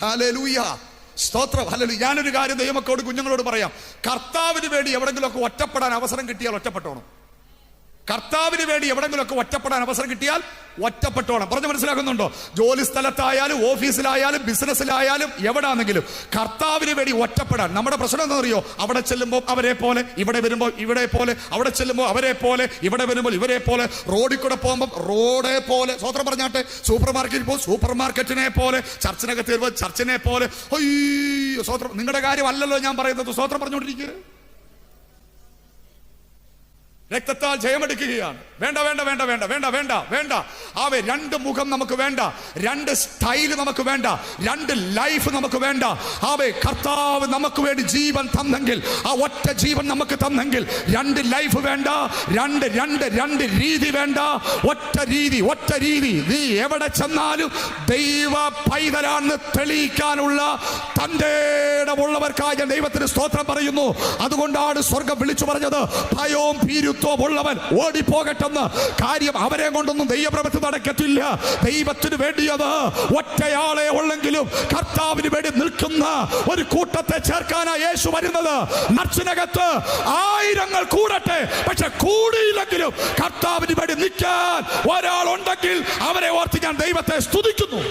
Hallelujah, സ്തോത്രം, hallelujah. ഞാനൊരു കാര്യം ദൈവമക്കളോട് കുഞ്ഞുങ്ങളോട് പറയാം. കർത്താവിന് വേണ്ടി എവിടെങ്കിലുമൊക്കെ ഒറ്റപ്പെടാൻ അവസരം കിട്ടിയാൽ ഒറ്റപ്പെട്ടോണം. കർത്താവിന് വേണ്ടി എവിടെങ്കിലുമൊക്കെ ഒറ്റപ്പെടാൻ അവസരം കിട്ടിയാൽ ഒറ്റപ്പെട്ടോണം. പറഞ്ഞു മനസ്സിലാക്കുന്നുണ്ടോ? ജോലി സ്ഥലത്തായാലും ഓഫീസിലായാലും ബിസിനസ്സിലായാലും എവിടാണെങ്കിലും കർത്താവിന് വേണ്ടി ഒറ്റപ്പെടാൻ. നമ്മുടെ പ്രശ്നം എന്താണെന്നറിയോ? അവിടെ ചെല്ലുമ്പോൾ അവരെ പോലെ, ഇവിടെ വരുമ്പോൾ ഇവരെ പോലെ, അവിടെ ചെല്ലുമ്പോൾ അവരെ പോലെ, ഇവിടെ വരുമ്പോൾ ഇവരെ പോലെ, റോഡിൽ കൂടെ പോകുമ്പോൾ റോഡെ പോലെ, സ്വത്രം പറഞ്ഞാട്ടെ, സൂപ്പർ മാർക്കറ്റിൽ പോകും സൂപ്പർ മാർക്കറ്റിനെ പോലെ, ചർച്ചിനകത്ത് വരുമ്പോൾ ചർച്ചിനെ പോലെ. അയ്യോ സ്വത്രം, നിങ്ങളുടെ കാര്യം അല്ലല്ലോ ഞാൻ പറയുന്നത്. സ്വത്രം പറഞ്ഞുകൊണ്ടിരിക്കുക. രക്തത്താൽ ജയമെടുക്കുകയാണ്. വേണ്ട വേണ്ട വേണ്ട വേണ്ട വേണ്ട വേണ്ട വേണ്ട. ആവേ, രണ്ട് മുഖം നമുക്ക് വേണ്ട, രണ്ട് സ്റ്റൈല് നമുക്ക് വേണ്ട, രണ്ട് ലൈഫ് നമുക്ക് വേണ്ട. ആവേ, കർത്താവ് നമുക്ക് വേണ്ടി ജീവൻ തന്നെങ്കിൽ, ആ ഒറ്റ ജീവൻ നമുക്ക് തന്നെങ്കിൽ രണ്ട് ലൈഫ് വേണ്ട, രണ്ട് രണ്ട് രണ്ട് രീതി വേണ്ട, ഒറ്റ രീതി, ഒറ്റ രീതി. നീ എവിടെ ചെന്നാലും ദൈവ പൈതലാണെന്ന് തെളിയിക്കാനുള്ള തന്റെ ഉള്ളവർക്കായ ദൈവത്തിന് സ്തോത്രം പറയുന്നു. അതുകൊണ്ടാണ് സ്വർഗം വിളിച്ചു പറഞ്ഞത്, ഭയവും ഭീരുത്വവും ഉള്ളവൻ ഓടിപ്പോകട്ടെന്ന്. കാര്യം അവരെ കൊണ്ടൊന്നും ദൈവപ്രവൃത്തി നടക്കത്തില്ല. ദൈവത്തിന് വേണ്ടിയത് ഒറ്റയാളെ ഉള്ളെങ്കിലും കർത്താവിന് വേണ്ടി നിൽക്കുന്ന ഒരു കൂട്ടത്തെ ചേർക്കാനാ യേശു വരുന്നത്. നർച്ചിനകത്ത് ആയിരങ്ങൾ കൂടട്ടെ, പക്ഷെ കൂടിയില്ലെങ്കിലും കർത്താവിന് വേണ്ടി നിൽക്കാൻ ഒരാളുണ്ടെങ്കിൽ അവരെ ഓർത്ത് ഞാൻ ദൈവത്തെ സ്തുതിക്കുന്നു.